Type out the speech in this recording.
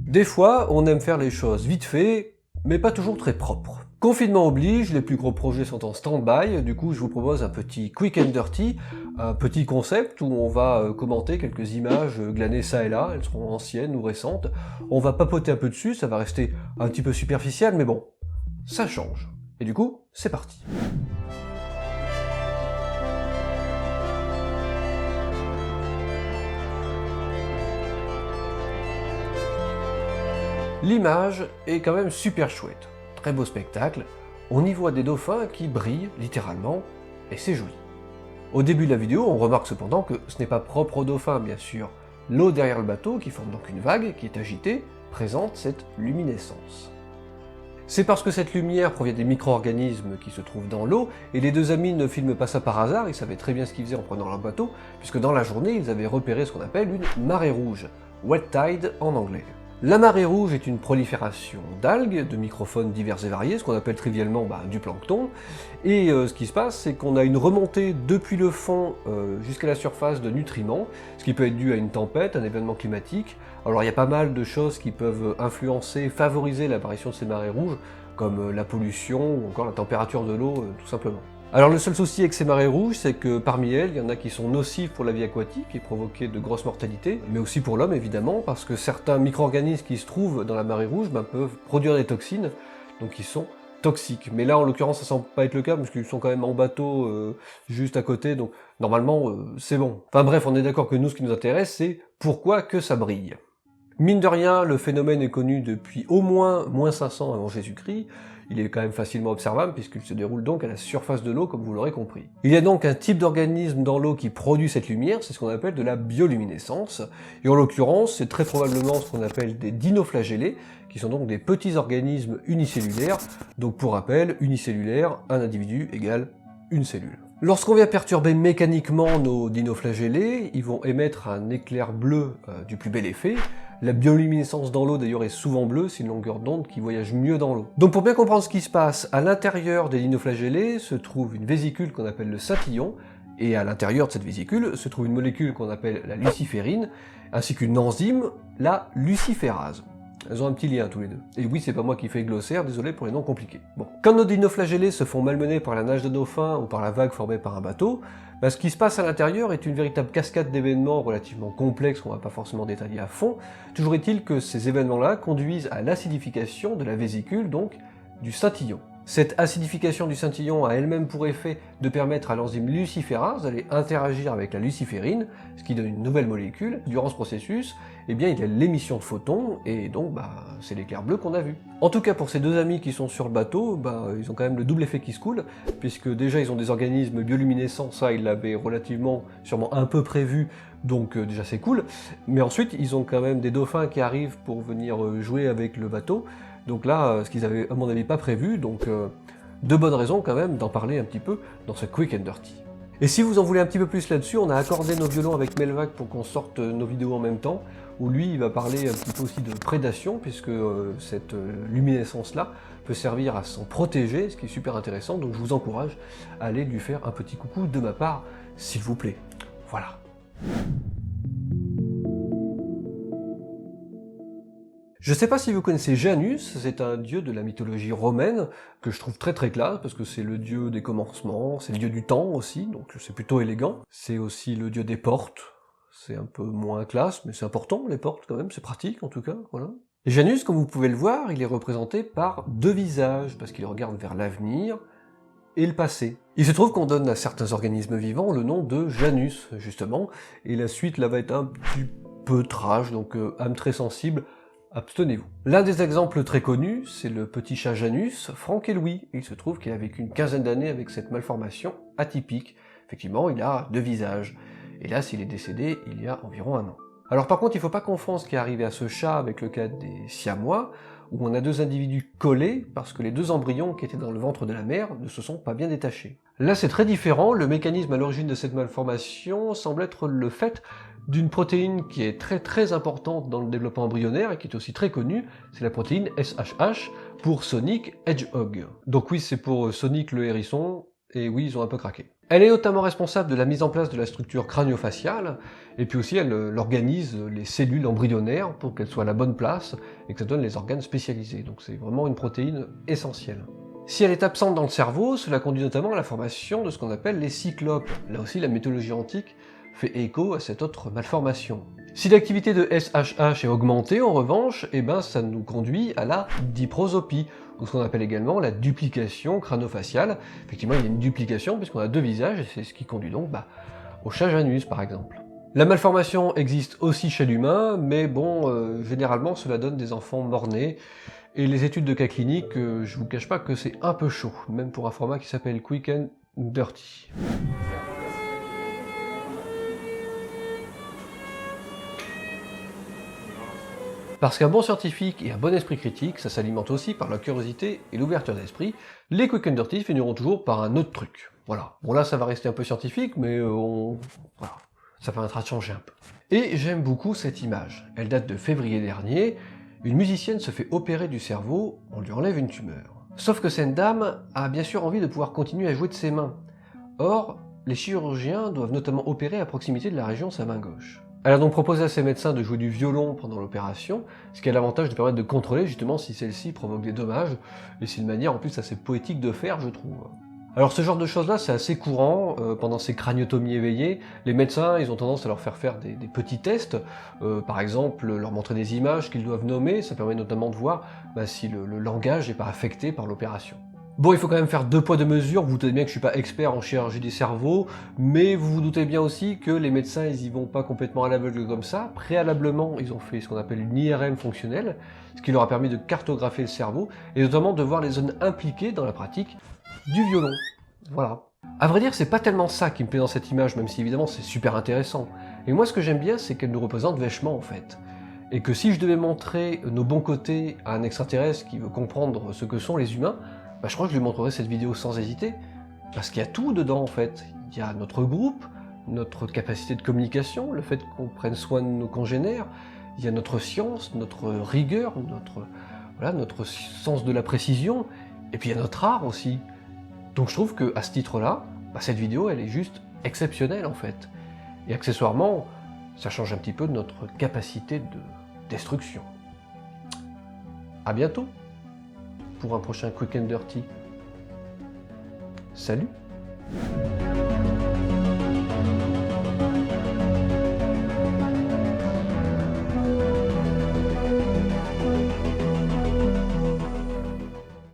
Des fois, on aime faire les choses vite fait, mais pas toujours très propres. Confinement oblige, les plus gros projets sont en stand-by, du coup je vous propose un petit quick and dirty, un petit concept où on va commenter quelques images glanées ça et là, elles seront anciennes ou récentes. On va papoter un peu dessus, ça va rester un petit peu superficiel, mais bon, ça change. Et du coup, c'est parti. L'image est quand même super chouette. Très beau spectacle. On y voit des dauphins qui brillent, littéralement, et c'est joli. Au début de la vidéo, on remarque cependant que ce n'est pas propre aux dauphins, bien sûr. L'eau derrière le bateau, qui forme donc une vague, qui est agitée, présente cette luminescence. C'est parce que cette lumière provient des micro-organismes qui se trouvent dans l'eau, et les deux amis ne filment pas ça par hasard, ils savaient très bien ce qu'ils faisaient en prenant leur bateau, puisque dans la journée, ils avaient repéré ce qu'on appelle une marée rouge, wet tide en anglais. La marée rouge est une prolifération d'algues, de microphones divers et variés, ce qu'on appelle trivialement du plancton, et ce qui se passe, c'est qu'on a une remontée depuis le fond jusqu'à la surface de nutriments, ce qui peut être dû à une tempête, un événement climatique. Alors il y a pas mal de choses qui peuvent influencer, favoriser l'apparition de ces marées rouges, comme la pollution ou encore la température de l'eau, tout simplement. Alors le seul souci avec ces marées rouges, c'est que parmi elles, il y en a qui sont nocives pour la vie aquatique et provoquer de grosses mortalités, mais aussi pour l'homme évidemment, parce que certains micro-organismes qui se trouvent dans la marée rouge peuvent produire des toxines, donc ils sont toxiques. Mais là en l'occurrence ça semble pas être le cas, parce qu'ils sont quand même en bateau juste à côté, donc normalement c'est bon. Enfin bref, on est d'accord que nous, ce qui nous intéresse, c'est pourquoi que ça brille. Mine de rien, le phénomène est connu depuis au moins -500 avant Jésus-Christ. Il est quand même facilement observable puisqu'il se déroule donc à la surface de l'eau, comme vous l'aurez compris. Il y a donc un type d'organisme dans l'eau qui produit cette lumière, c'est ce qu'on appelle de la bioluminescence, et en l'occurrence, c'est très probablement ce qu'on appelle des dinoflagellés, qui sont donc des petits organismes unicellulaires. Donc pour rappel, unicellulaire, un individu égale une cellule. Lorsqu'on vient perturber mécaniquement nos dinoflagellés, ils vont émettre un éclair bleu du plus bel effet. La bioluminescence dans l'eau d'ailleurs est souvent bleue, c'est une longueur d'onde qui voyage mieux dans l'eau. Donc pour bien comprendre ce qui se passe, à l'intérieur des dinoflagellés se trouve une vésicule qu'on appelle le scintillon, et à l'intérieur de cette vésicule se trouve une molécule qu'on appelle la luciférine, ainsi qu'une enzyme, la luciférase. Elles ont un petit lien tous les deux. Et oui, c'est pas moi qui fais glossaire, désolé pour les noms compliqués. Bon. Quand nos dinoflagellés se font malmener par la nage de dauphin ou par la vague formée par un bateau, ce qui se passe à l'intérieur est une véritable cascade d'événements relativement complexes qu'on va pas forcément détailler à fond. Toujours est-il que ces événements-là conduisent à l'acidification de la vésicule, donc du scintillon. Cette acidification du scintillon a elle-même pour effet de permettre à l'enzyme luciférase d'aller interagir avec la luciférine, ce qui donne une nouvelle molécule. Durant ce processus, il y a l'émission de photons, et donc c'est l'éclair bleu qu'on a vu. En tout cas pour ces deux amis qui sont sur le bateau, ils ont quand même le double effet qui se coule, puisque déjà ils ont des organismes bioluminescents, ça ils l'avaient relativement, sûrement un peu prévu, donc déjà c'est cool, mais ensuite ils ont quand même des dauphins qui arrivent pour venir jouer avec le bateau, donc là, ce qu'ils avaient à mon avis pas prévu, donc de bonnes raisons quand même d'en parler un petit peu dans ce Quick and Dirty. Et si vous en voulez un petit peu plus là-dessus, on a accordé nos violons avec Melvac pour qu'on sorte nos vidéos en même temps, où lui il va parler un petit peu aussi de prédation, puisque cette luminescence-là peut servir à s'en protéger, ce qui est super intéressant, donc je vous encourage à aller lui faire un petit coucou de ma part, s'il vous plaît. Voilà. Je sais pas si vous connaissez Janus, c'est un dieu de la mythologie romaine, que je trouve très très classe, parce que c'est le dieu des commencements, c'est le dieu du temps aussi, donc c'est plutôt élégant. C'est aussi le dieu des portes, c'est un peu moins classe, mais c'est important les portes quand même, c'est pratique en tout cas, voilà. Et Janus, comme vous pouvez le voir, il est représenté par deux visages, parce qu'il regarde vers l'avenir et le passé. Il se trouve qu'on donne à certains organismes vivants le nom de Janus, justement, et la suite là va être un petit peu trash, donc âme très sensible, abstenez-vous. L'un des exemples très connus, c'est le petit chat Janus, Franck et Louis. Il se trouve qu'il a vécu une quinzaine d'années avec cette malformation atypique. Effectivement, il a deux visages. Hélas, il est décédé il y a environ 1 an. Alors par contre, il ne faut pas confondre ce qui est arrivé à ce chat avec le cas des siamois, où on a deux individus collés parce que les deux embryons qui étaient dans le ventre de la mère ne se sont pas bien détachés. Là c'est très différent, le mécanisme à l'origine de cette malformation semble être le fait d'une protéine qui est très importante dans le développement embryonnaire et qui est aussi très connue, c'est la protéine SHH pour Sonic Hedgehog. Donc oui, c'est pour Sonic le hérisson, et oui, ils ont un peu craqué. Elle est notamment responsable de la mise en place de la structure crânio-faciale, et puis aussi elle organise les cellules embryonnaires pour qu'elles soient à la bonne place, et que ça donne les organes spécialisés. Donc c'est vraiment une protéine essentielle. Si elle est absente dans le cerveau, cela conduit notamment à la formation de ce qu'on appelle les cyclopes. Là aussi, la mythologie antique fait écho à cette autre malformation. Si l'activité de SHH est augmentée, en revanche, eh ben, ça nous conduit à la diprosopie, ou ce qu'on appelle également la duplication crâno-faciale. Effectivement, il y a une duplication puisqu'on a deux visages, et c'est ce qui conduit donc au chat Janus, par exemple. La malformation existe aussi chez l'humain, mais bon, généralement, cela donne des enfants mort-nés, et les études de cas cliniques, je vous cache pas que c'est un peu chaud, même pour un format qui s'appelle Quick and Dirty. Parce qu'un bon scientifique et un bon esprit critique, ça s'alimente aussi par la curiosité et l'ouverture d'esprit, les Quick and Dirty finiront toujours par un autre truc. Voilà. Bon là, ça va rester un peu scientifique, mais voilà. Ça permettra de changer un peu. Et j'aime beaucoup cette image. Elle date de février dernier. Une musicienne se fait opérer du cerveau, on lui enlève une tumeur. Sauf que cette dame a bien sûr envie de pouvoir continuer à jouer de ses mains. Or, les chirurgiens doivent notamment opérer à proximité de la région de sa main gauche. Elle a donc proposé à ses médecins de jouer du violon pendant l'opération, ce qui a l'avantage de permettre de contrôler justement si celle-ci provoque des dommages, et c'est une manière en plus assez poétique de faire, je trouve. Alors ce genre de choses-là, c'est assez courant, pendant ces craniotomies éveillées, les médecins, ils ont tendance à leur faire des petits tests, par exemple, leur montrer des images qu'ils doivent nommer, ça permet notamment de voir si le langage n'est pas affecté par l'opération. Bon, il faut quand même faire deux poids deux mesures, vous vous doutez bien que je suis pas expert en chirurgie des cerveaux, mais vous vous doutez bien aussi que les médecins, ils y vont pas complètement à l'aveugle comme ça. Préalablement, ils ont fait ce qu'on appelle une IRM fonctionnelle, ce qui leur a permis de cartographier le cerveau, et notamment de voir les zones impliquées dans la pratique du violon. Voilà. À vrai dire, c'est pas tellement ça qui me plaît dans cette image, même si évidemment c'est super intéressant. Et moi, ce que j'aime bien, c'est qu'elle nous représente vachement, en fait. Et que si je devais montrer nos bons côtés à un extraterrestre qui veut comprendre ce que sont les humains, je crois que je lui montrerai cette vidéo sans hésiter, parce qu'il y a tout dedans en fait. Il y a notre groupe, notre capacité de communication, le fait qu'on prenne soin de nos congénères, il y a notre science, notre rigueur, notre sens de la précision, et puis il y a notre art aussi. Donc je trouve qu'à ce titre-là, cette vidéo elle est juste exceptionnelle en fait. Et accessoirement, ça change un petit peu de notre capacité de destruction. À bientôt pour un prochain Quick and Dirty. Salut!